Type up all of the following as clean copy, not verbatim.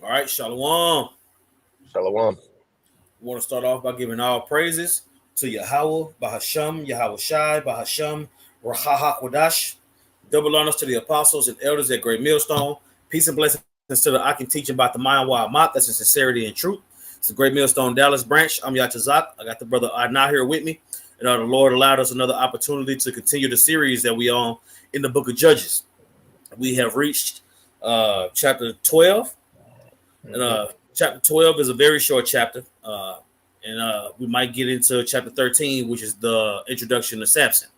All right, Shalom. Shalom. We want to start off by giving all praises to Yahweh, Bahasham, Yahweh Shai, Bahasham, Rahaha Kodash. Double honors to the apostles and elders at Great Millstone. Peace and blessings to the Akin teaching about the Mayan Wild Mott. That's in sincerity and truth. It's the Great Millstone Dallas branch. I'm Yatazak. I got the brother Adna here with me. And the Lord allowed us another opportunity to continue the series that we on in the book of Judges. We have reached chapter 12. And chapter 12 is a very short chapter. And we might get into chapter 13, which is the introduction to Samson.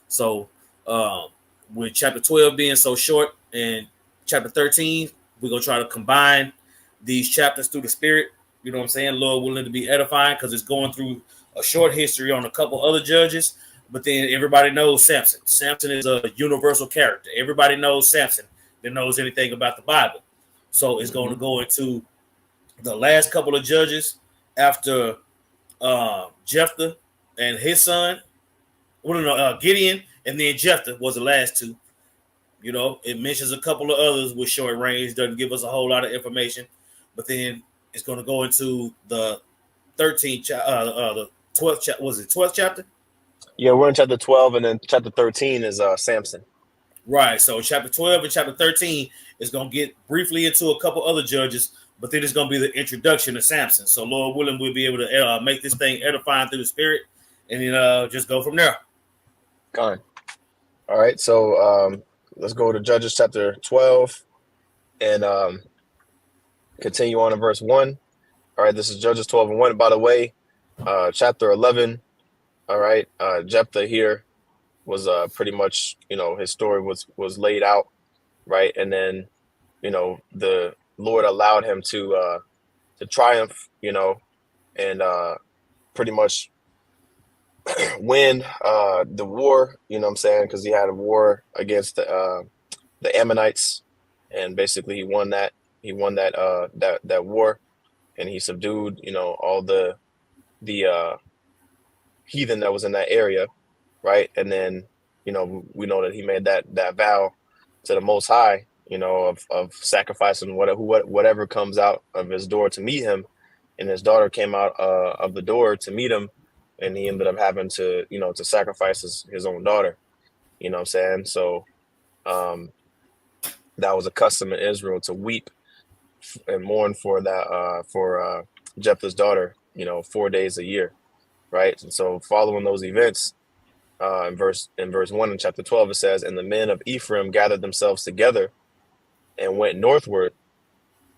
So, with chapter 12 being so short and chapter 13, we're going to try to combine these chapters through the Spirit. You know what I'm saying? Lord willing to be edifying because it's going through a short history on a couple other judges. But then everybody knows Samson. Samson is a universal character. Everybody knows Samson that knows anything about the Bible. So it's going to go into the last couple of judges after Jephthah and his son. Well, no, Gideon and then Jephthah was the last two. You know, it mentions a couple of others with short range. Doesn't give us a whole lot of information. But then it's going to go into the 13th, the 12th chapter. Was it 12th chapter? Yeah, we're in chapter 12, and then chapter 13 is Samson. Right. So chapter 12 and chapter 13 is going to get briefly into a couple other judges, but then it's going to be the introduction to Samson. So Lord willing, we'll be able to make this thing edifying through the Spirit, and then just go from there. Gone. All right, so let's go to Judges chapter 12 and continue on in verse 1. All right, this is Judges 12 and 1. By the way, chapter 11, all right, Jephthah here was pretty much, his story was laid out, right? And then, the Lord allowed him to triumph, and pretty much win the war, you know what I'm saying? Because he had a war against the Ammonites, and basically he won that that war, and he subdued, all the heathen that was in that area, right? And then, we know that he made that vow to the Most High, of sacrificing whatever comes out of his door to meet him. And his daughter came out of the door to meet him, and he ended up having to, to sacrifice his own daughter. You know what I'm saying? So that was a custom in Israel to weep and mourn for that for Jephthah's daughter, 4 days a year, right? And so following those events, in verse 1 in chapter 12, it says, "And the men of Ephraim gathered themselves together and went northward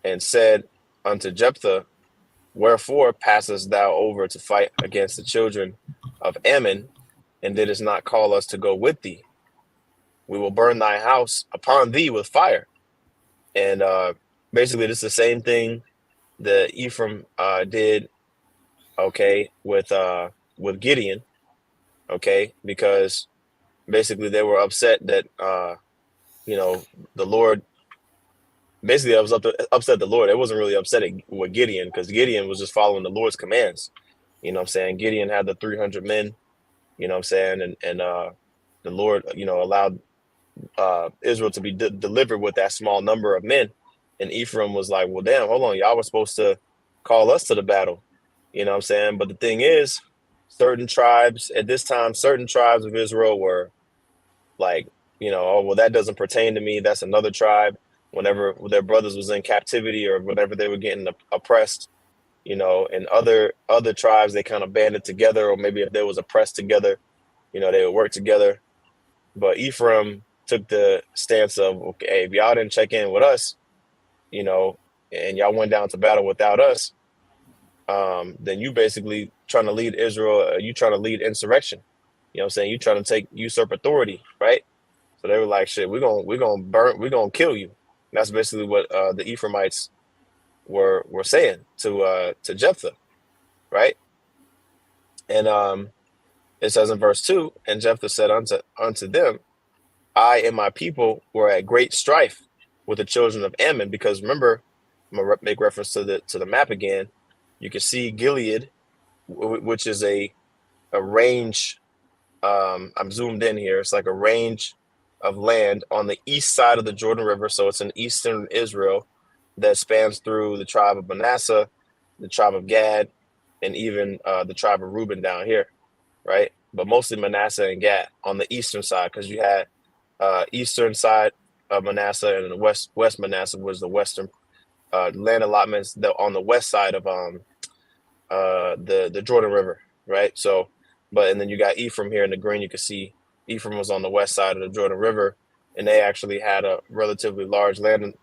and said unto Jephthah, Wherefore passest thou over to fight against the children of Ammon, and didst not call us to go with thee? We will burn thy house upon thee with fire." And basically, this is the same thing that Ephraim did, okay, with Gideon, okay, because basically they were upset that the Lord. Basically, I was upset the Lord. It wasn't really upset with Gideon, because Gideon was just following the Lord's commands. You know what I'm saying? Gideon had the 300 men, you know what I'm saying? And the Lord, allowed Israel to be delivered with that small number of men. And Ephraim was like, well, damn, hold on. Y'all were supposed to call us to the battle. You know what I'm saying? But the thing is, certain tribes at this time, certain tribes of Israel were like, oh, well, that doesn't pertain to me. That's another tribe. Whenever their brothers was in captivity or whenever they were getting oppressed, and other tribes, they kind of banded together, or maybe if they was oppressed together, they would work together. But Ephraim took the stance of, okay, if y'all didn't check in with us, and y'all went down to battle without us, then you basically trying to lead Israel, you trying to lead insurrection. You know what I'm saying? You trying to usurp authority, right? So they were like, shit, we're gonna kill you. That's basically what the Ephraimites were saying to Jephthah, right? And it says in verse 2, "And Jephthah said unto them, I and my people were at great strife with the children of Ammon," because remember, I'm gonna make reference to the map again. You can see Gilead, which is a range. I'm zoomed in here. It's like a range of land on the east side of the Jordan River, so it's in eastern Israel, that spans through the tribe of Manasseh, the tribe of Gad, and even the tribe of Reuben down here, right? But mostly Manasseh and Gad on the eastern side, because you had eastern side of Manasseh, and the west Manasseh was the western land allotments that on the west side of the Jordan River, right? So, and then you got Ephraim here in the green. You can see Ephraim was on the west side of the Jordan River, and they actually had a relatively large land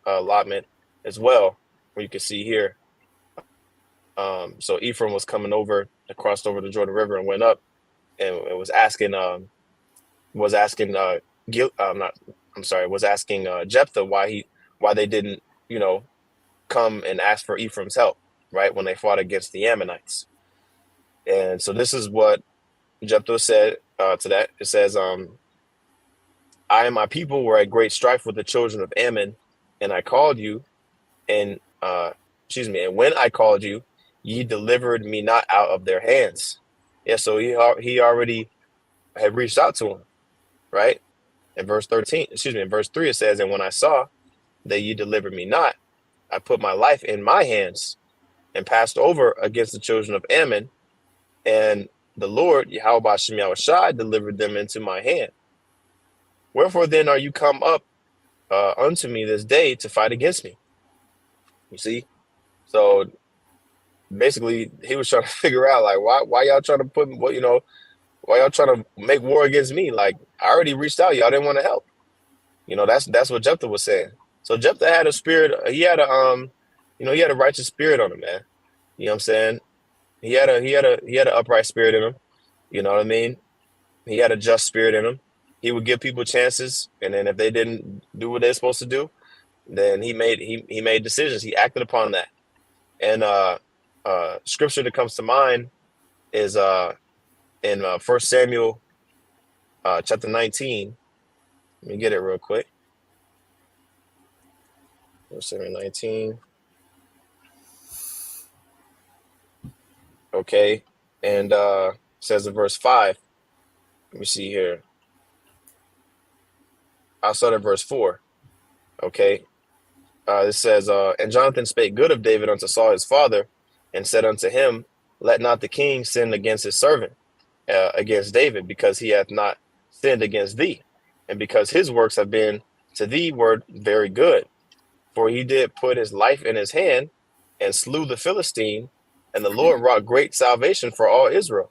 allotment as well, where you can see here. So Ephraim was coming over, crossed over the Jordan River and went up, and it was asking Jephthah why they didn't, come and ask for Ephraim's help, right, when they fought against the Ammonites. And so this is what Jephthah said to that. It says, I and my people were at great strife with the children of Ammon, and I called you, and and when I called you, ye delivered me not out of their hands. Yeah, so he already had reached out to him, right? In verse 3, it says, and when I saw that ye delivered me not, I put my life in my hands and passed over against the children of Ammon, and the Lord, Yahweh Ba'Shem Yahushai, delivered them into my hand. Wherefore then are you come up unto me this day to fight against me? You see? So basically he was trying to figure out, like, why y'all trying to why y'all trying to make war against me? Like, I already reached out, y'all didn't want to help. That's what Jephthah was saying. So Jephthah had a spirit, he had a righteous spirit on him, man. You know what I'm saying? He had an upright spirit in him. You know what I mean? He had a just spirit in him. He would give people chances, and then if they didn't do what they're supposed to do, then he made decisions. He acted upon that. And scripture that comes to mind is in 1 Samuel chapter 19. Let me get it real quick. 1 Samuel 19. Okay, and says in verse 5. Let me see here. I'll start at verse 4. Okay. It says, and Jonathan spake good of David unto Saul his father, and said unto him, let not the king sin against his servant, against David, because he hath not sinned against thee, and because his works have been to thee were very good. For he did put his life in his hand, and slew the Philistine, and the Lord wrought great salvation for all Israel.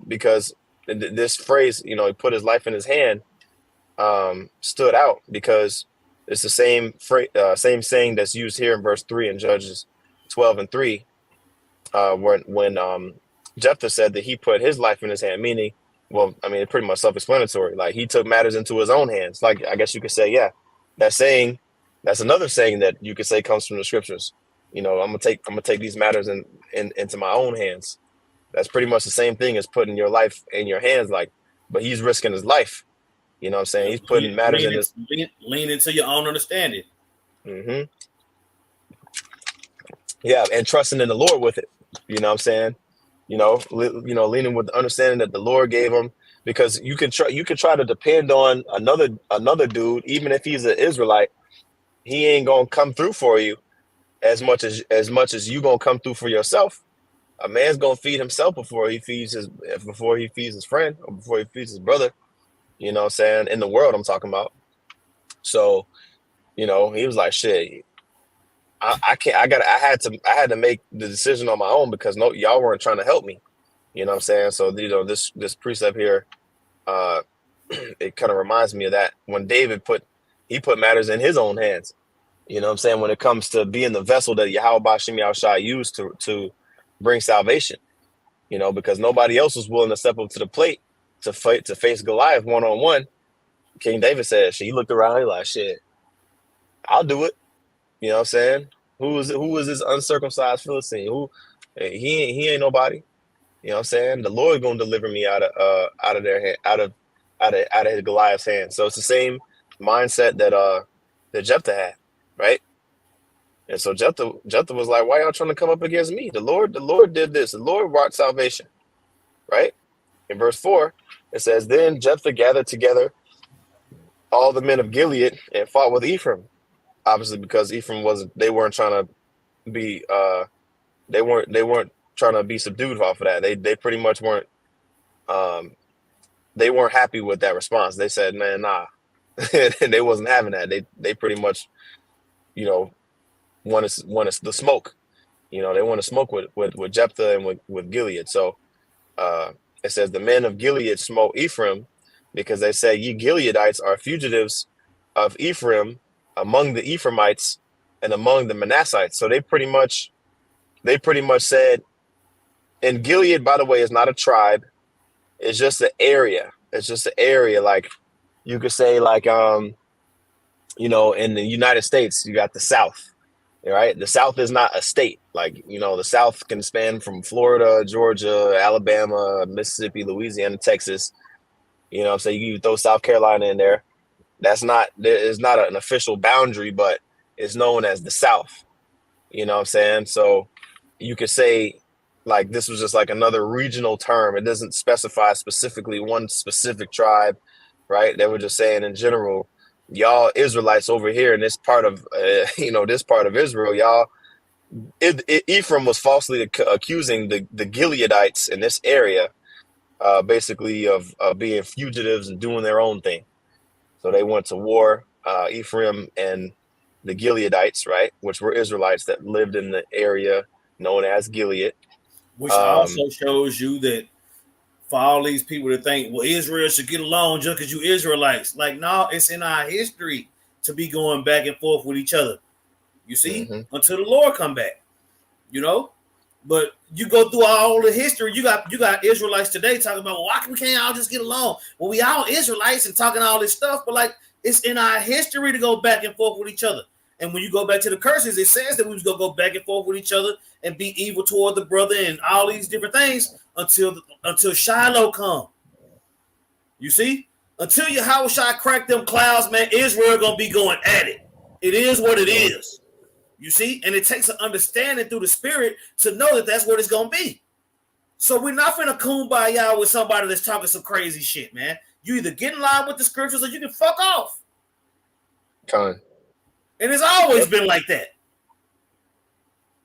Because this phrase, he put his life in his hand, stood out because it's the same saying that's used here in verse 3 in Judges 12:3, when Jephthah said that he put his life in his hand, meaning, well, I mean, it's pretty much self-explanatory. Like, he took matters into his own hands. Like, I guess you could say, yeah, that's another saying that you could say comes from the scriptures. I'm gonna take these matters into my own hands. That's pretty much the same thing as putting your life in your hands, but he's risking his life. You know what I'm saying? He's putting matters in his... Lean into your own understanding. Mm-hmm. Yeah, and trusting in the Lord with it. You know what I'm saying? Leaning with the understanding that the Lord gave him, because you could try to depend on another dude, even if he's an Israelite. He ain't gonna come through for you as much as you gonna come through for yourself. A man's gonna feed himself before he feeds his friend, or before he feeds his brother. You know what I'm saying? In the world, I'm talking about. So, he was like, shit, I can't, I had to make the decision on my own, because y'all weren't trying to help me. You know what I'm saying? So, this precept here, it kind of reminds me of that when David put matters in his own hands. You know what I'm saying? When it comes to being the vessel that Yahweh Ba'Shem Yahushai used to bring salvation, because nobody else was willing to step up to the plate to face Goliath one-on-one. King David said, he looked around, he like, shit, I'll do it. You know what I'm saying? Who is this uncircumcised Philistine? He ain't nobody. You know what I'm saying? The Lord gonna deliver me out of their hand, out of his Goliath's hand. So it's the same mindset that Jephthah had, right? And so Jephthah was like, why y'all trying to come up against me? The Lord did this. The Lord wrought salvation, right? In verse 4, it says, then Jephthah gathered together all the men of Gilead and fought with Ephraim. obviously because Ephraim they weren't trying to be they weren't trying to be subdued off of that. They pretty much weren't um they weren't happy with that response. They said, man, nah. And they wasn't having that. They pretty much, you know, want the smoke. You know, they want to smoke with Jephthah and with Gilead. So uh it says the men of Gilead smote Ephraim because they say, ye Gileadites are fugitives of Ephraim among the Ephraimites and among the Manassites. So they pretty much said, and Gilead, by the way, is not a tribe. It's just an area. It's just an area. Like you could say, like you know, in the United States, you got the South, right? The South is not a state. Like, you know, the South can span from Florida, Georgia, Alabama, Mississippi, Louisiana, Texas. You know what I'm saying? You can throw South Carolina in there. It's not an official boundary, but it's known as the South. You know what I'm saying? So you could say like this was just like another regional term. It doesn't specify specifically one specific tribe, right? They were just saying in general, y'all Israelites over here in this part of you know, this part of Israel, y'all. Ephraim was falsely accusing the Gileadites in this area, basically of being fugitives and doing their own thing. So they went to war. Ephraim and the Gileadites, right, which were Israelites that lived in the area known as Gilead. Which also shows you that for all these people to think, well, Israel should get along just because you Israelites. Like, no, it's in our history to be going back and forth with each other. You see, until the Lord come back, you know. But you go through all the history, you got Israelites today talking about, well, why we can't all just get along? Well, we all Israelites and talking all this stuff, but like it's in our history to go back and forth with each other. And when you go back to the curses, it says that we was gonna go back and forth with each other and be evil toward the brother and all these different things until Shiloh come. You see, until Yahushua crack them clouds, man, Israel gonna be going at it. It is what it is. You see, and it takes an understanding through the spirit to know that that's what it's gonna be. So we're not finna kumbaya with somebody that's talking some crazy shit, man. You either get in line with the scriptures or you can fuck off. Con. And it's always been like that.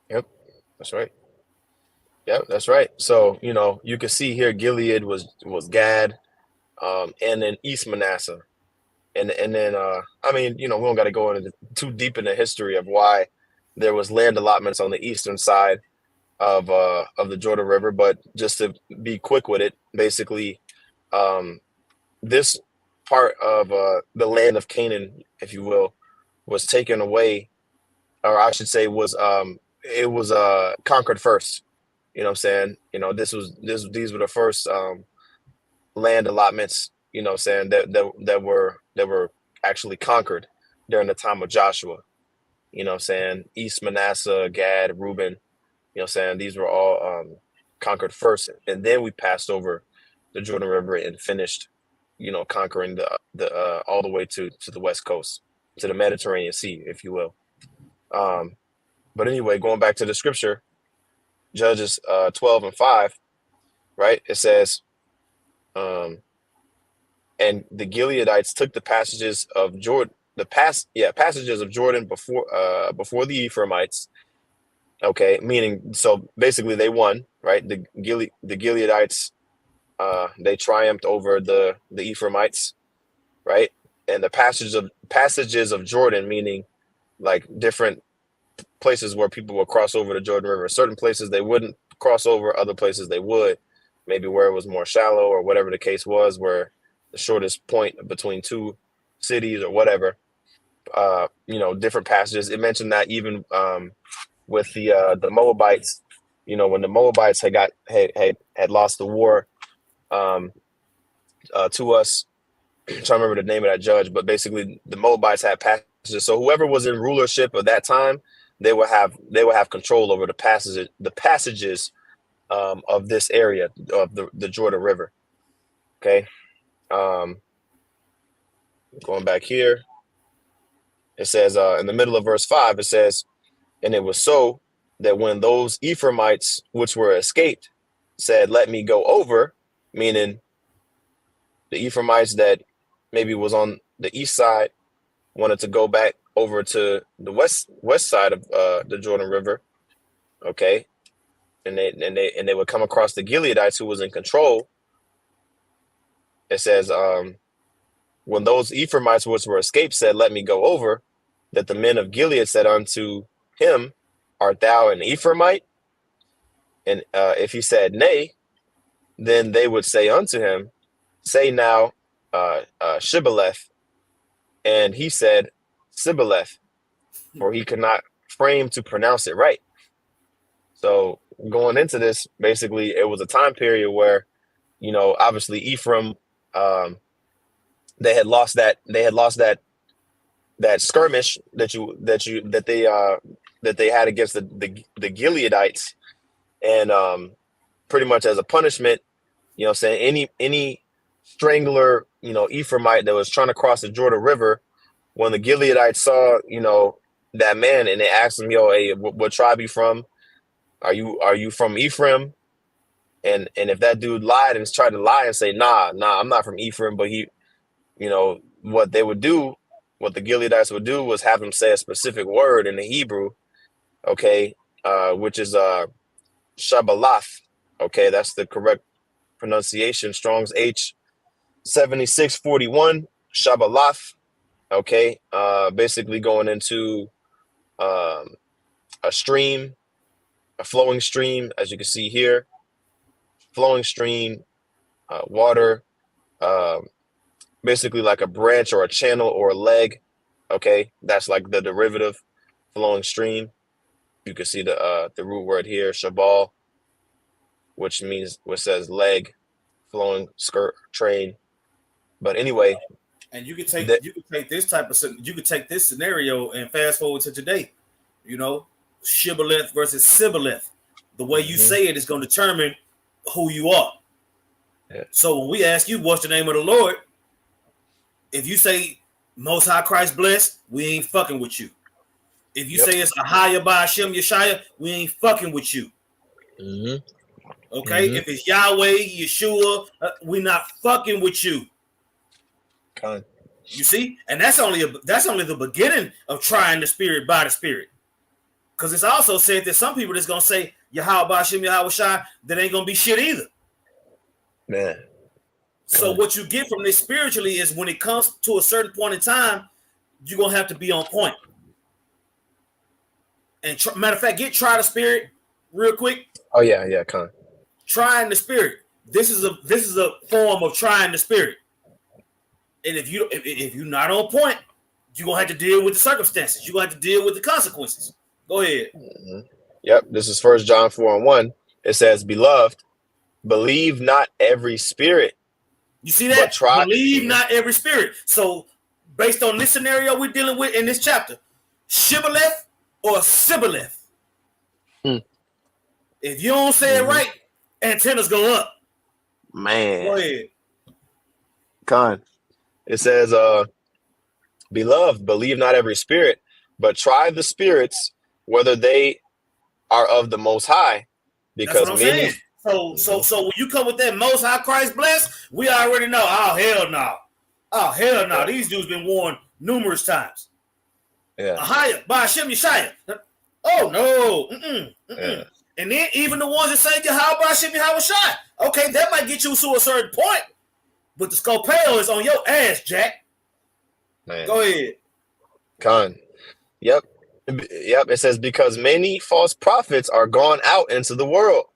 Yep, that's right. Yep, that's right. So, you know, you can see here Gilead was Gad, and then East Manasseh. And then I mean, you know, we don't got to go into too deep in the history of why there was land allotments on the eastern side of the Jordan River, but just to be quick with it, basically, this part of the land of Canaan, if you will, was taken away, or I should say was it was conquered first. You know what I'm saying? You know, these were the first land allotments, you know what I'm saying, that were actually conquered during the time of Joshua. You know what I'm saying? East Manasseh, Gad, Reuben, you know what I'm saying? These were all conquered first, and then we passed over the Jordan River and finished, you know, conquering the all the way to the west coast, to the Mediterranean Sea, if you will. But anyway, going back to the scripture, Judges 12:5, right? It says, and the Gileadites took the passages of Jordan, passages of Jordan before the Ephraimites. Okay, meaning, so basically they won, right? The Gileadites, they triumphed over the Ephraimites, right? And the passages of Jordan, meaning like different places where people will cross over the Jordan River. Certain places they wouldn't cross over, other places they would, maybe where it was more shallow or whatever the case was, where the shortest point between two cities or whatever. You know, different passages. It mentioned that even with the Moabites, you know, when the Moabites had lost the war to us. I'm trying to remember the name of that judge, but basically the Moabites had passages. So whoever was in rulership at that time, they would have control over the passages of this area of the Jordan River. Okay. Going back here, it says in the middle of verse 5, it says, and it was so that when those Ephraimites which were escaped said, let me go over, meaning the Ephraimites that maybe was on the east side wanted to go back over to the west side of the Jordan River, okay, and they would come across the Gileadites who was in control. It says, when those Ephraimites which were escaped said, "Let me go over," that the men of Gilead said unto him, "Art thou an Ephraimite?" And if he said, "Nay," then they would say unto him, "Say now, Shibboleth." And he said, "Sibboleth," for he could not frame to pronounce it right. So going into this, basically, it was a time period where, obviously Ephraim, they had lost that skirmish that they had against the Gileadites, and pretty much as a punishment, saying any strangler, Ephraimite that was trying to cross the Jordan River, when the Gileadites saw, that man, and they asked him, "Yo, hey, what tribe you from? Are you from Ephraim?" And if that dude lied and tried to lie and say, nah, I'm not from Ephraim, but he, what they would do, what the Gileadites would do was have him say a specific word in the Hebrew, okay, which is Shabbalath. Okay, that's the correct pronunciation. Strong's H7641, Shabbalath. Okay, basically going into a stream, a flowing stream, as you can see here, flowing stream, water, basically like a branch or a channel or a leg. Okay, that's like the derivative, flowing stream. You can see the root word here, shabal, which says leg, flowing skirt, train. But anyway, and you could take this scenario and fast forward to today. Shibboleth versus Sibboleth. The way you say it is going to determine who you are. Yeah. So when we ask you what's the name of the Lord, if you say Most High Christ blessed, we ain't fucking with you. If you say it's Ahaya by Hashem Yeshaya, we ain't fucking with you. Okay? If it's Yahweh, Yeshua, we not fucking with you. You see? And that's only the beginning of trying the spirit by the spirit. Because it's also said that some people that's going to say Yahweh by Hashem Yahweh Shai, that ain't going to be shit either. Man. So what you get from this spiritually is when it comes to a certain point in time, you're going to have to be on point. And matter of fact, try the spirit real quick. Oh yeah, Con. Trying the spirit. This is a form of trying the spirit. And if you're not on point, you're gonna have to deal with the circumstances. You're gonna have to deal with the consequences. Go ahead. Yep. This is 1 John 4:1. It says, "Beloved, believe not every spirit." You see that? Believe not every spirit. So based on this scenario we're dealing with in this chapter, Shibboleth or Sibboleth. If you don't say it right, antennas go up. Man. Go ahead. Con. It says, "Beloved, believe not every spirit, but try the spirits whether they are of the Most High, because that's what I'm saying. So when you come with that Most High Christ blessed, we already know. Oh hell no! Oh hell no! These dudes been warned numerous times. Yeah. Ahaya by Hashem Yeshaya. Oh no! Yeah. And then even the ones that say Yahweh by Hashem Yahweh Shai. Okay, that might get you to a certain point, but the scopeo is on your ass, Jack. Man. Go ahead. Con. Yep. It says, because many false prophets are gone out into the world.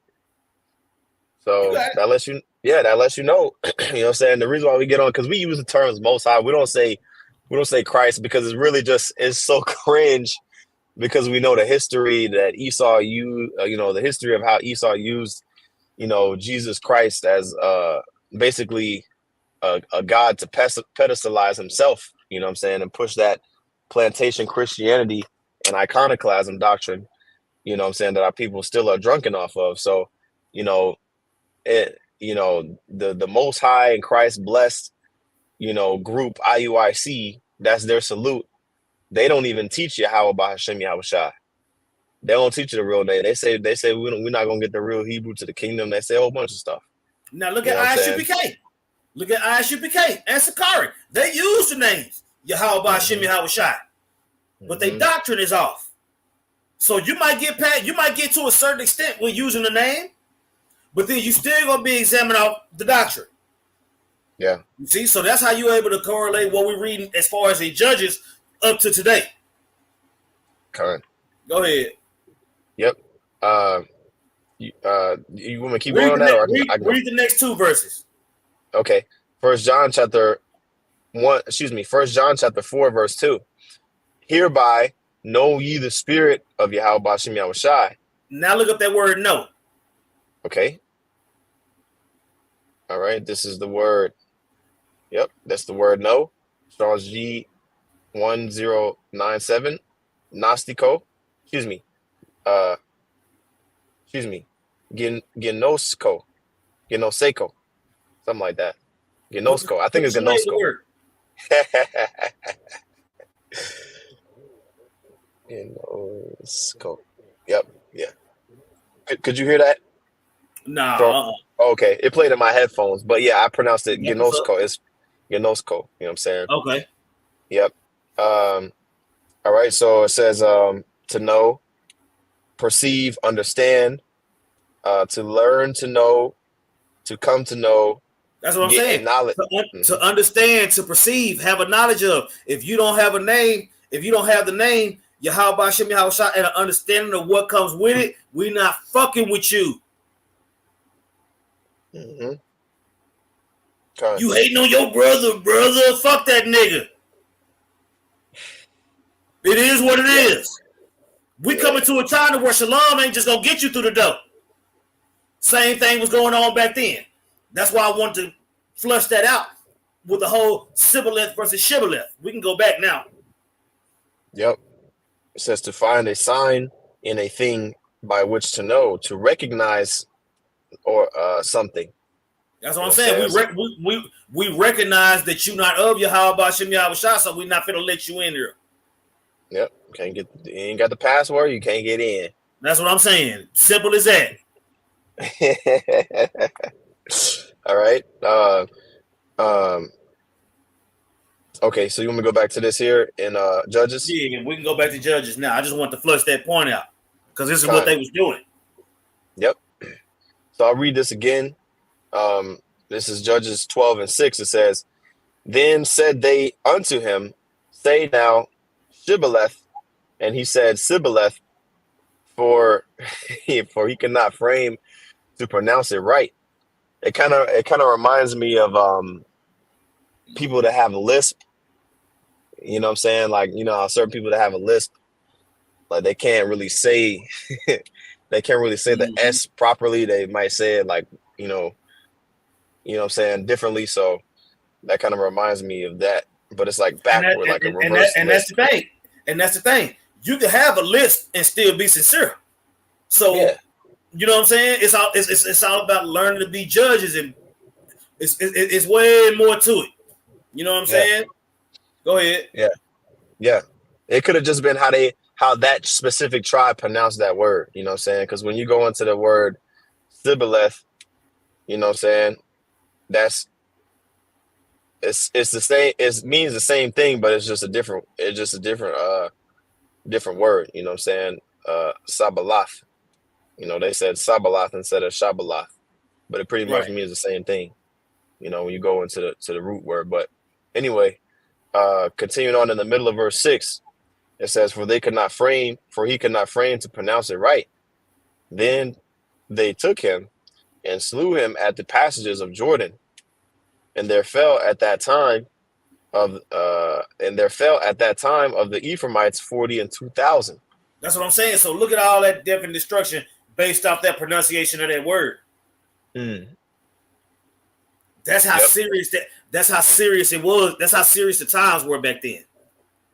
So that lets you know. You know what I'm saying? The reason why we get on, because we use the terms Most High. We don't say Christ, because it's really it's so cringe, because we know the history that Esau used, the history of how Esau used, Jesus Christ as basically a god to pedestalize himself, you know what I'm saying, and push that plantation Christianity and iconoclasm doctrine, you know what I'm saying, that our people still are drunken off of. So, the Most High and Christ blessed, group IUIC, that's their salute. They don't even teach you how about Hashem Yahweh Shai. They don't teach you the real name. They say we're not gonna get the real Hebrew to the kingdom. They say a whole bunch of stuff. Now look at ISUPK. Look at ISUPK and Sakari. They use the names Yahweh by Hashem Yahweh Shai. but their doctrine is off. So you might get to a certain extent with using the name, but then you still gonna be examining off the doctrine. Yeah. You see, so that's how you're able to correlate what we're reading as far as the Judges up to today. Correct. Go ahead. Yep. You want me to keep going on that, or I can read the next 2 verses. Okay. First John chapter 4, verse 2. Hereby know ye the spirit of Yahweh Bashem Yahushai. Now look up that word know. Okay. All right. This is the word. Yep. That's the word know. Strong's G 1097. Gnostico. Excuse me. Genosco. Something like that. Genosco. I think it's Genosco. Genosco. Yep. Yeah. Could you hear that? Nah. Okay. It played in my headphones, but yeah, I pronounced it Genosco. It's Genosco. You know what I'm saying? Okay. Yep. All right. So it says to know, perceive, understand, to learn, to know, to come to know. That's what I'm saying. Knowledge. To understand, to perceive, have a knowledge of. If you don't have a name, if you don't have the name, Yahweh Bashem Yahushua, and an understanding of what comes with it, we not fucking with you. Mm-hmm. You hating on your brother. Fuck that nigga. It is what it is. We coming to a time where shalom ain't just gonna get you through the door. Same thing was going on back then. That's why I want to flush that out with the whole Sibboleth versus Shibboleth. We can go back now. Yep. It says to find a sign in a thing by which to know, to recognize or something. That's what I'm saying. We recognize that you're not of Yahweh Bashem Yahushua, so we're not finna let you in here. Yep. You ain't got the password, you can't get in. That's what I'm saying. Simple as that. All right. Okay, so you want me to go back to this here in Judges? Yeah, we can go back to Judges now. I just want to flush that point out because this is what they was doing. Yep. So I'll read this again. This is Judges 12:6. It says, then said they unto him, say now Shibboleth, and he said Sibboleth, for he cannot frame to pronounce it right. It kind of reminds me of people that have a lisp. You know what I'm saying? Like, you know, certain people that have a lisp, like they can't really say the S properly. They might say it like, you know what I'm saying, differently. So that kind of reminds me of that. But it's like backward, like a reverse. And that's the thing. And that's the thing. You can have a lisp and still be sincere. So you know what I'm saying? It's all about learning to be judges, and it's way more to it. You know what I'm saying? Go ahead. Yeah. It could have just been how that specific tribe pronounced that word. You know what I'm saying? Because when you go into the word Sibboleth, you know what I'm saying? It's the same. It means the same thing, but it's just a different word. You know what I'm saying? Sabalath. You know, they said Sabalath instead of Shabalath, but it pretty much means the same thing. You know, when you go into the root word. But anyway, continuing on in the middle of verse 6, it says, for he could not frame to pronounce it right. Then they took him and slew him at the passages of Jordan. And there fell at that time of the Ephraimites 42,000. That's what I'm saying. So look at all that death and destruction based off that pronunciation of that word. That's how serious that's how serious it was. That's how serious the times were back then.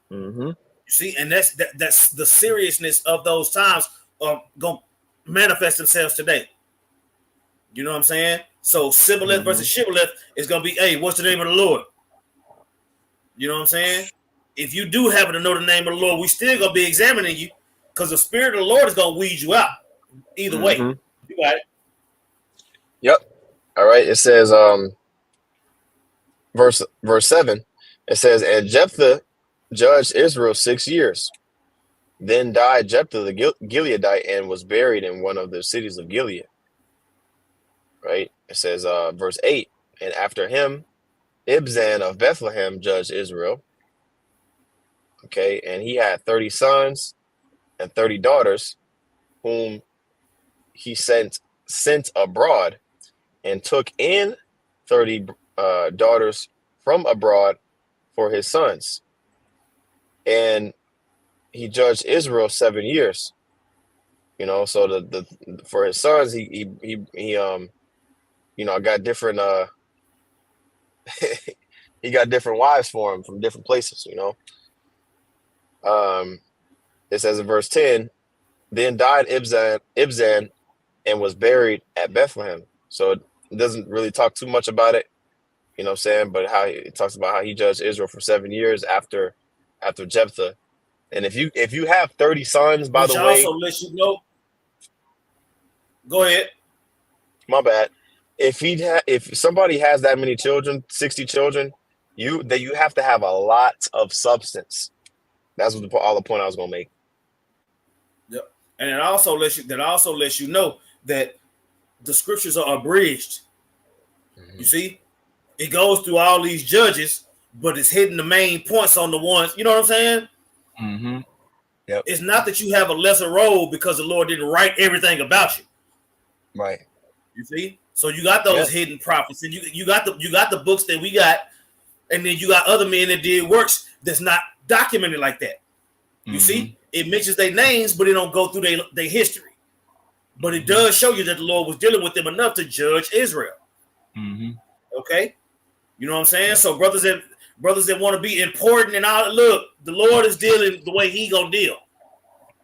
You see, and that's the seriousness of those times are gonna manifest themselves today. You know what I'm saying? So Sibboleth versus Shibboleth is gonna be, hey, what's the name of the Lord? You know what I'm saying? If you do happen to know the name of the Lord, we still gonna be examining you because the Spirit of the Lord is gonna weed you out. Either way, you got it. Yep. All right. It says, verse 7. It says, and Jephthah judged Israel 6 years. Then died Jephthah the Gileadite and was buried in one of the cities of Gilead. Right? It says, verse 8, and after him, Ibzan of Bethlehem judged Israel. Okay, and he had 30 sons and 30 daughters, whom he sent abroad, and took in 30 daughters from abroad for his sons. And he judged Israel 7 years. You know, so the for his sons, he got different he got different wives for him from different places, you know. It says in verse 10, then died Ibzan and was buried at Bethlehem. So it doesn't really talk too much about it, you know what I'm saying? But how it talks about how he judged Israel for 7 years after Jephthah. And if you have 30 sons, by which the way, also lets you know. Go ahead. My bad. If somebody has that many children, 60 children, you have to have a lot of substance. That's what all the point I was gonna make. Yep. And it also lets you know that the scriptures are abridged. You see, it goes through all these judges, but it's hitting the main points on the ones. You know what I'm saying? Mm-hmm. Yep. It's not that you have a lesser role because the Lord didn't write everything about you. Right. You see, so you got those hidden prophets, and you got the books that we got, and then you got other men that did works that's not documented like that. You see, it mentions their names, but it don't go through their history. But it does show you that the Lord was dealing with them enough to judge Israel. Okay, you know what I'm saying? So brothers that want to be important and all, look, the Lord is dealing the way He gonna deal.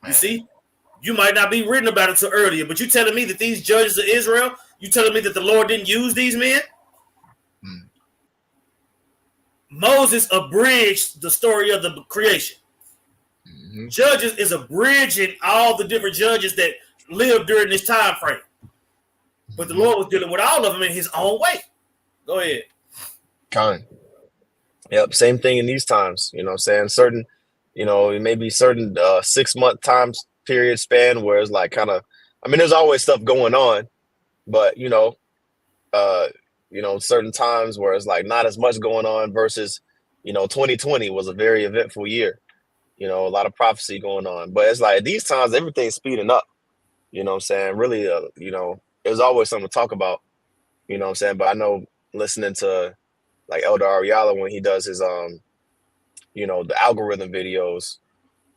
You see, you might not be written about it till earlier, but you telling me that these judges of Israel, you telling me that the Lord didn't use these men? Moses abridged the story of the creation. Judges is abridging all the different judges that lived during this time frame. But the Lord was dealing with all of them in His own way. Go ahead. Yep, same thing in these times. You know what I'm saying? Certain, it may be certain 6-month time period span where it's like kind of, I mean, there's always stuff going on, but certain times where it's like not as much going on versus, 2020 was a very eventful year. A lot of prophecy going on, but it's like these times everything's speeding up. You know what I'm saying? Really, there's always something to talk about. You know what I'm saying? But I know listening to like Elder Ariala when he does his the algorithm videos,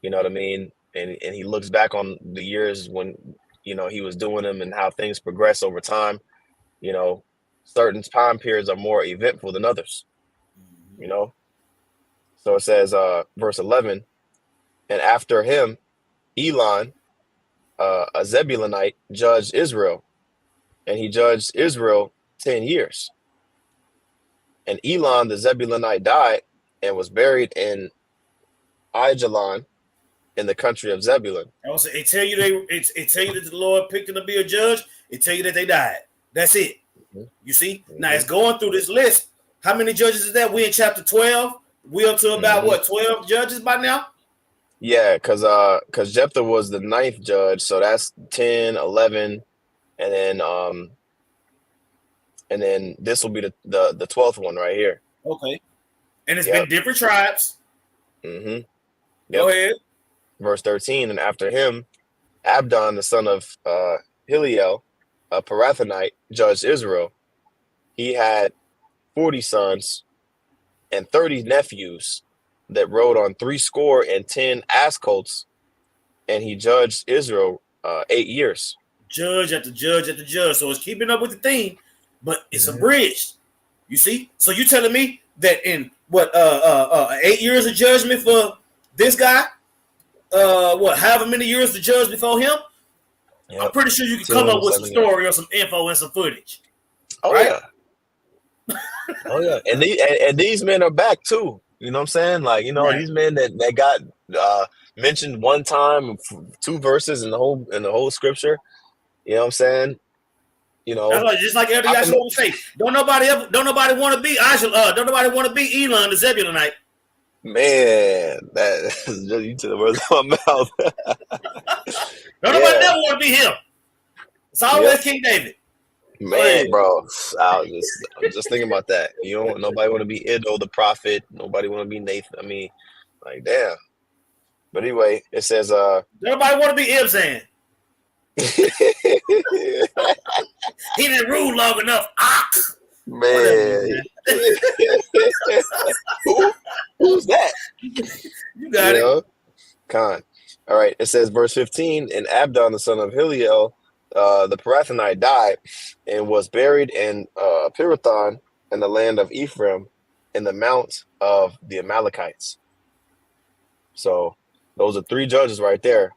you know what I mean? And he looks back on the years when he was doing them and how things progress over time. Certain time periods are more eventful than others. So it says verse 11, and after him Elon, a Zebulonite, judged Israel, and he judged Israel 10 years. And Elon the Zebulonite died and was buried in Aijalon in the country of Zebulun. Also, it tell you that the Lord picked them to be a judge. It tell you that they died. That's it. You see? Now it's going through this list. How many judges is that? We in chapter 12. We up to about 12 judges by now? Yeah, because Jephthah was the 9th judge, so that's 10, 11, and then this will be the 12th one right here. Okay. And it's been different tribes. Yep. Go ahead. Verse 13, and after him, Abdon, the son of Hillel, a Parathonite, judged Israel. He had 40 sons and 30 nephews that rode on 70 ass colts, and he judged Israel 8 years. Judge after judge after judge. So it's keeping up with the theme, but it's abridged. You see? So you telling me that in 8 years of judgment for this guy, however many years to judge before him? Yep. I'm pretty sure you can come up with some story or some info and some footage. Oh, right? Yeah. Oh yeah, and these men are back too. You know what I'm saying? Like, these men that got mentioned one time, 2 verses in the whole scripture. You know what I'm saying? That's like, just like Elder Yahshua would say, don't nobody want to be Elon the Zebulonite. Man, that is just you to the words of my mouth. No, nobody Yeah. never want to be him. It's Yep. always King David. Go ahead. Man, bro. I was just thinking about that. You know, nobody want to be Iddo the prophet. Nobody want to be Nathan. I mean, like, damn. But anyway, it says, Nobody want to be Ibzan. He didn't rule long enough. Whatever, man. man. Who? Who's that? You You got it. know? Khan. All right. It says, verse 15, and Abdon, the son of Hiliel, the Parathonite, died and was buried in Pirathon in the land of Ephraim in the mount of the Amalekites. So those are three judges right there,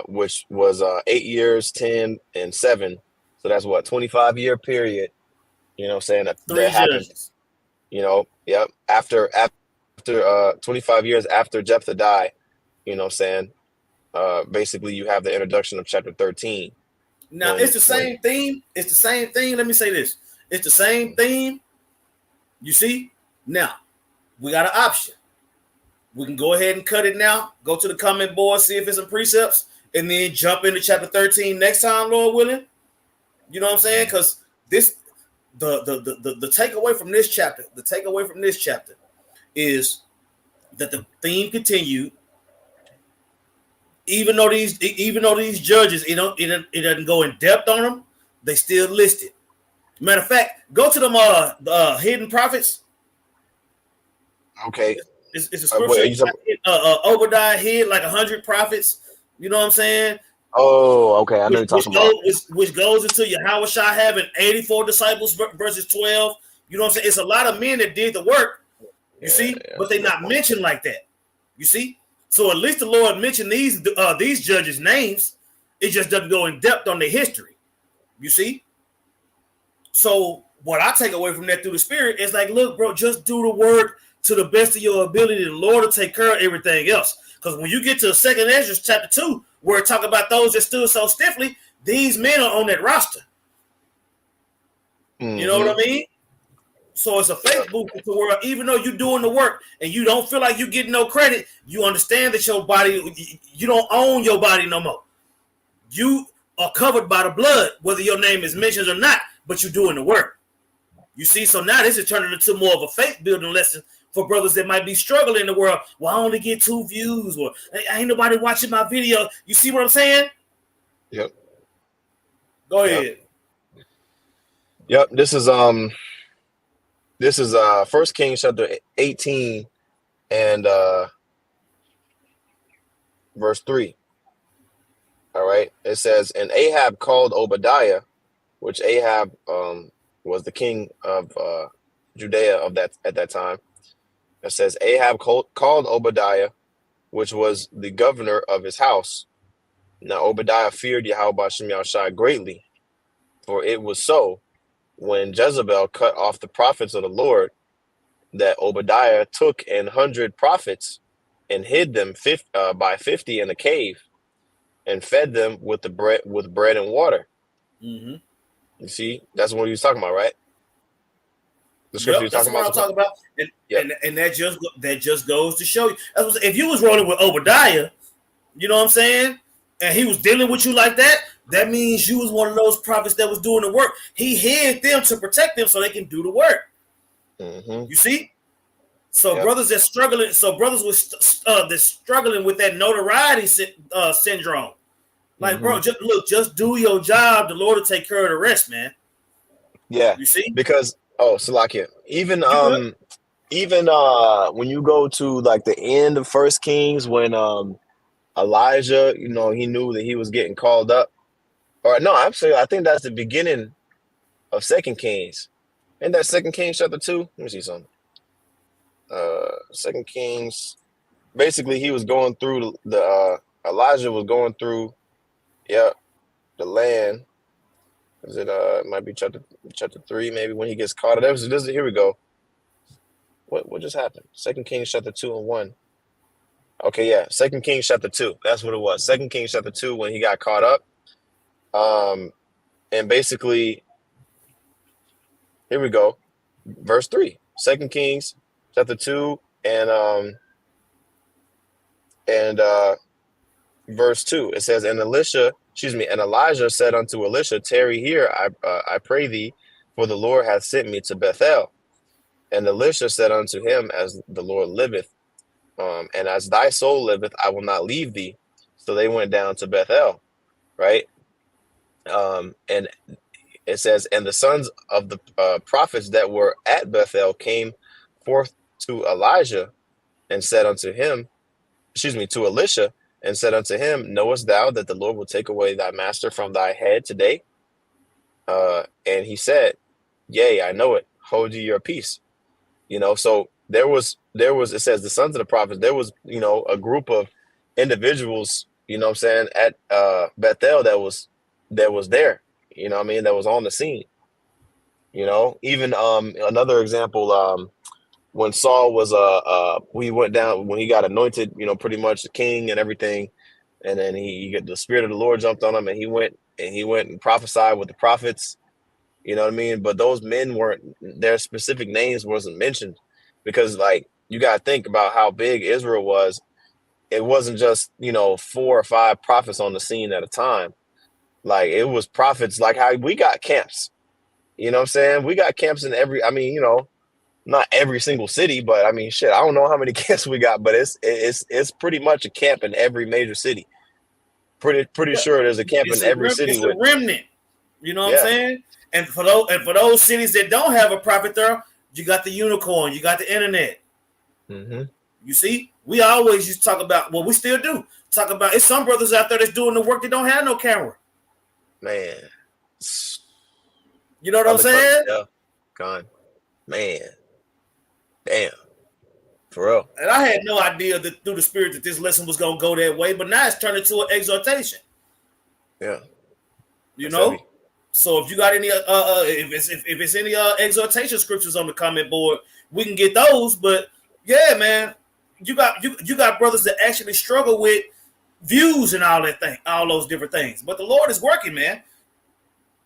which was 8 years, 10, and 7. So that's what, 25-year period, you know what I'm saying, that Three happened, judges. you know, yep, after 25 years after Jephthah died, you know what I'm saying, basically you have the introduction of chapter 13 Now when it's the same theme. It's the same thing. Let me say this. It's the same theme. You see? Now, we got an option. We can go ahead and cut it now. Go to the comment board, see if it's some precepts, and then jump into chapter 13 next time, Lord willing. You know what I'm saying? Because this the takeaway from this chapter, is that the theme continued. Even though these judges, it doesn't go in depth on them, they still listed. Matter of fact, go to them hidden prophets. okay, It's a wait, scripture. are you talking, Obadiah hid like 100 prophets. You know what I'm saying? oh, okay, I know Which you're which talking about, goes which goes into Yahweh Shai having 84 disciples versus 12. You know what I'm saying? It's a lot of men that did the work. You yeah, see, but that's a they good not point. mentioned like that. You see, so at least the Lord mentioned these judges' names. It just doesn't go in depth on their history. You see, so what I take away from that through the Spirit is like, look, bro, just do the work to the best of your ability. The Lord will take care of everything else. Because when you get to Second Ezra chapter 2, where it talk about those that stood so stiffly, these men are on that roster. You know Mm-hmm. what I mean? So it's a Yep. faith booster to where even though you're doing the work and you don't feel like you're getting no credit, you understand that your body, you don't own your body no more. You are covered by the blood, whether your name is mentioned or not, but you're doing the work. You see, so now this is turning into more of a faith building lesson for brothers that might be struggling in the world. Well, I only get 2 views, or ain't nobody watching my video. You see what I'm saying? Yep. Go Yep. ahead. Yep. This is First Kings chapter 18 and verse 3. All right. It says, and Ahab called Obadiah, which Ahab was the king of Judea of that at that time. It says Ahab called Obadiah, which was the governor of his house. Now Obadiah feared Yahweh Bashem Yahushai greatly, for it was so when Jezebel cut off the prophets of the Lord that Obadiah took 100 prophets and hid them by 50 in a cave and fed them with bread and water. Mm-hmm. You see, that's what he was talking about, right? The scripture Yep, you're that's talking what about. I'm talking about, and Yep. that just goes to show you. If you was rolling with Obadiah, you know what I'm saying, and he was dealing with you like that, that means you was one of those prophets that was doing the work. He hid them to protect them so they can do the work. Mm-hmm. You see, so Yep. brothers with that's struggling with that notoriety syndrome. Like, Mm-hmm. bro, just do your job. The Lord will take care of the rest, man. Yeah, You see, because Salakia, even you good? when you go to like the end of First Kings when Elijah, you know, he knew that he was getting called up. Or no, actually, I think that's the beginning of Second Kings. Ain't that Second Kings chapter 2? Let me see something. Second Kings. Basically, he was going through the Elijah was going through, yeah, the land. Is it it might be chapter 3, maybe when he gets caught up. Here we go. What just happened? Second Kings chapter 2 and 1. Okay, yeah. Second Kings chapter 2. That's what it was. Second Kings chapter 2 when he got caught up. And basically, here we go. Verse 3. Second Kings chapter 2. And and verse 2, it says, and Elijah said unto Elisha, tarry here, I pray thee, for the Lord hath sent me to Bethel. And Elisha said unto him, as the Lord liveth, and as thy soul liveth, I will not leave thee. So they went down to Bethel, right? And it says, and the sons of the prophets that were at Bethel came forth to Elijah and said unto him, to Elisha, and said unto him, knowest thou that the Lord will take away thy master from thy head today? And he said, yea, I know it. Hold ye your peace. So there was, it says the sons of the prophets, there was, a group of individuals, at Bethel that was there, that was on the scene. Even another example, when Saul was we went down when he got anointed, pretty much the king and everything, and then he the spirit of the Lord jumped on him, and he went and prophesied with the prophets. You know what I mean? But those men weren't, their specific names wasn't mentioned, because like you got to think about how big Israel was. It wasn't just 4 or 5 prophets on the scene at a time. Like it was prophets, like how we got camps. You know what I'm saying? We got camps in every. I mean, not every single city, but I mean, shit, I don't know how many camps we got, but it's pretty much a camp in every major city. Pretty sure there's a camp in every city it's with. a remnant. You know what I'm Yeah. saying? And for those cities that don't have a prophet there, you got the unicorn, you got the internet. Mm-hmm. You see, we always used to talk about, well, we still do talk about. It's some brothers out there that's doing the work that don't have no camera. Man. You know what I'm saying? Yeah. God. Man. Damn. For real. And I had no idea that through the spirit that this lesson was gonna go that way, but now it's turned into an exhortation. Yeah. You know. Heavy. So if you got any, if it's any exhortation scriptures on the comment board, we can get those. But yeah, man, you got brothers that actually struggle with views and all that thing, all those different things. But the Lord is working, man.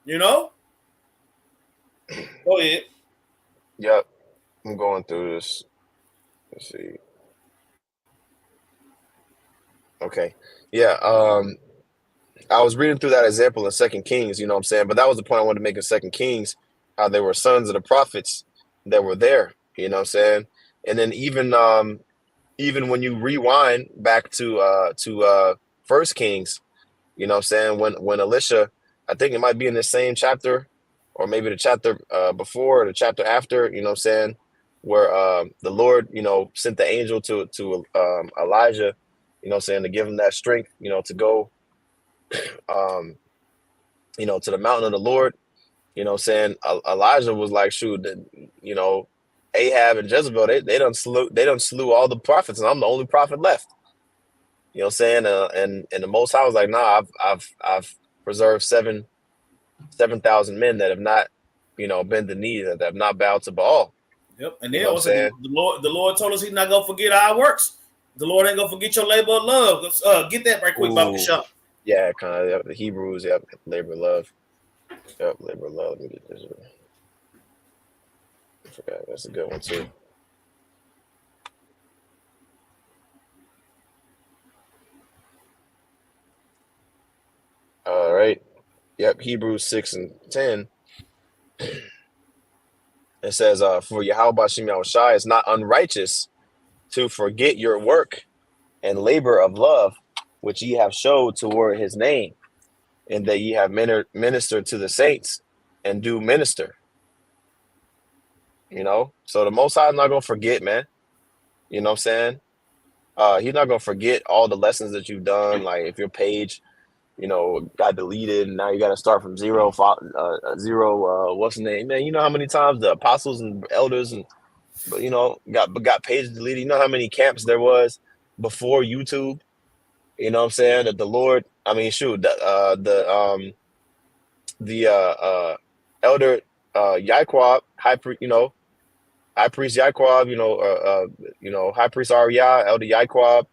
You know. Go ahead. Yep, I'm going through this. Let's see. Okay. Yeah. I was reading through that example in 2 Kings, you know what I'm saying? But that was the point I wanted to make in 2 Kings, how they were sons of the prophets that were there, you know what I'm saying? And then even when you rewind back to 1 Kings, you know what I'm saying, when Elisha, I think it might be in the same chapter, or maybe the chapter before or the chapter after, you know what I'm saying, where the Lord, sent the angel to Elijah, you know what I'm saying, to give him that strength, to go to the mountain of the Lord. You know what I'm saying? Elijah was like, shoot, Ahab and Jezebel, they done slew all the prophets, and I'm the only prophet left. You know what I'm saying? And the Most High was like, nah, I've preserved 7,000 men that have not, bent the knee, that have not bowed to Baal. Yep. And then also the Lord told us He's not gonna forget our works. The Lord ain't gonna forget your labor of love. Get that right quick, Baba Shop. Yeah, kind of. The Hebrews, yep, labor of love. Yep, labor of love. Let me get this. I forgot. That's a good one too. All right. Yep, Hebrews 6:10. It says, for Yahweh Bashem Yahushai is not unrighteous to forget your work and labor of love, which ye have showed toward his name, and that ye have ministered to the saints and do minister. So the Most High is not going to forget, man. You know what I'm saying? He's not going to forget all the lessons that you've done. Like if your page, got deleted and now you got to start from zero, what's the name, man? You know how many times the apostles and elders got pages deleted? You know how many camps there was before YouTube? You know what I'm saying? That the Lord, I mean, shoot, the elder Yaquab, high priest Yaquab, high priest Ariah, elder Yaquab,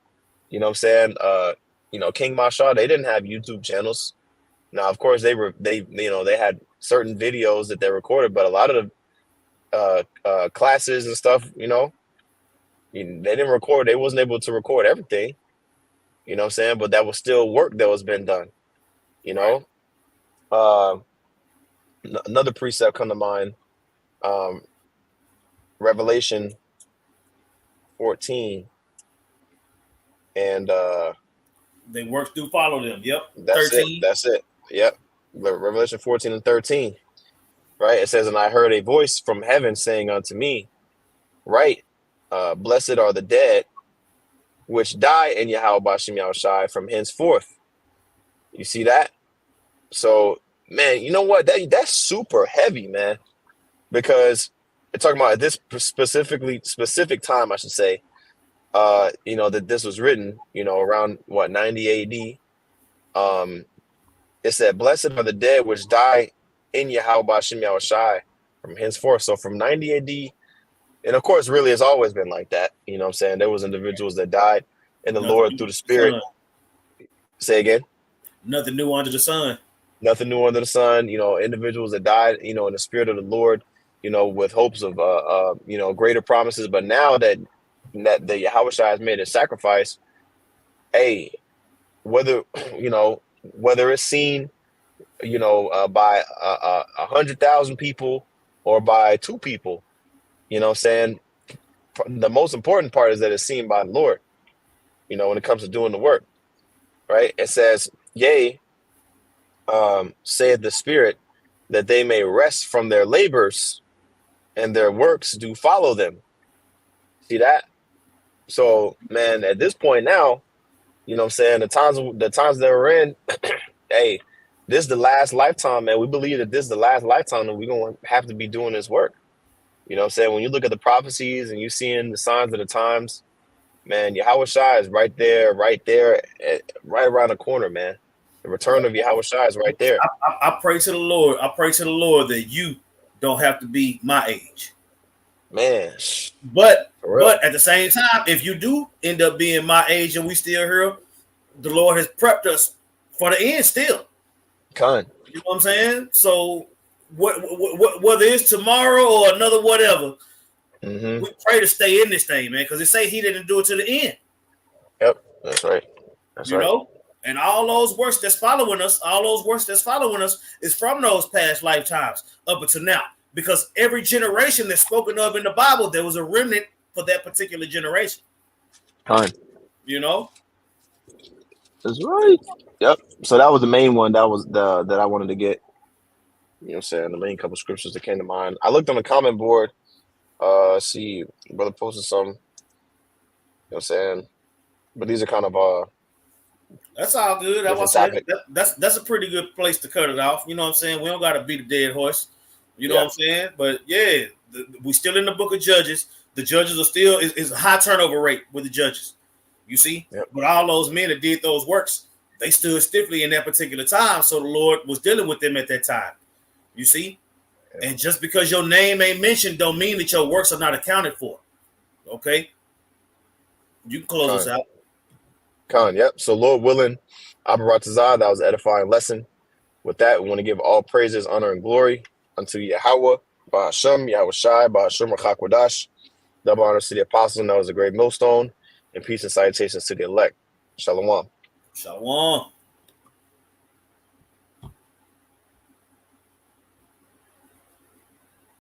you know what I'm saying? King Mashal, they didn't have YouTube channels. Now, of course, they had certain videos that they recorded, but a lot of the classes and stuff, They didn't record. They wasn't able to record everything. You know what I'm saying? But that was still work that was been done. You Right. know, another precept come to mind. Um, Revelation 14, and They works do follow them. Yep. that's it. 13. That's it. Yep. Revelation 14 and 13. Right. It says, and I heard a voice from heaven saying unto me, right, blessed are the dead which die in Yahweh Bashim Yahushai from henceforth. You see that? So, man, you know what? That's super heavy, man. Because they're talking about at this specific time, I should say, that this was written, around what, 90 AD. It said, blessed are the dead which die in Yahweh Bashim Yahushai from henceforth. So from 90 AD, and of course, really, it's always been like that. You know what I'm saying? There was individuals that died in the Nothing Lord new through under the the Spirit. sun. Say again. Nothing new under the sun. Nothing new under the sun. Individuals that died, in the Spirit of the Lord, with hopes of, greater promises. But now that the Yahweh Shai has made a sacrifice, hey, whether it's seen, by 100,000 people or by 2 people, what I'm saying, the most important part is that it's seen by the Lord, when it comes to doing the work, right? It says, yea, saith the Spirit, that they may rest from their labors and their works do follow them. See that? So, man, at this point now, what I'm saying, the times that we're in, hey, this is the last lifetime, man. We believe that this is the last lifetime that we're going to have to be doing this work. You know what I'm saying? When you look at the prophecies and you're seeing the signs of the times, man, Yahweh Shai is right there, right around the corner, man. The return of Yahweh Shai is right there. I pray to the Lord. I pray to the Lord that you don't have to be my age. Man. But at the same time, if you do end up being my age and we still here, the Lord has prepped us for the end still. Con. You know what I'm saying? So whether it's tomorrow or another whatever, we pray to stay in this thing, man, because it say he didn't do it to the end. Yep, that's right. That's right. And all those works that's following us is from those past lifetimes up until now. Because every generation that's spoken of in the Bible, there was a remnant for that particular generation. Con. That's right. Yep. So that was the main one. That was that I wanted to get. You know what I'm saying? The main couple scriptures that came to mind. I looked on the comment board. See, brother posted some. You know what I'm saying? But these are kind of that's all good. That's a pretty good place to cut it off. You know what I'm saying? We don't got to beat a dead horse. You know what I'm saying? But yeah, we still in the book of Judges. The judges are still is a high turnover rate with the judges. You see? Yep. But all those men that did those works, they stood stiffly in that particular time. So the Lord was dealing with them at that time. You see? Yep. And just because your name ain't mentioned don't mean that your works are not accounted for. Okay? You can close us out. Con, yep. So Lord willing, Abaratazah, that was an edifying lesson. With that, we want to give all praises, honor, and glory unto Yahweh, Bahashem, Yahweh Shai, Bahashem Rachakwadash. Double honors to the apostle, and that was a great millstone. And peace and salutations to the elect. Shalom. Shalom.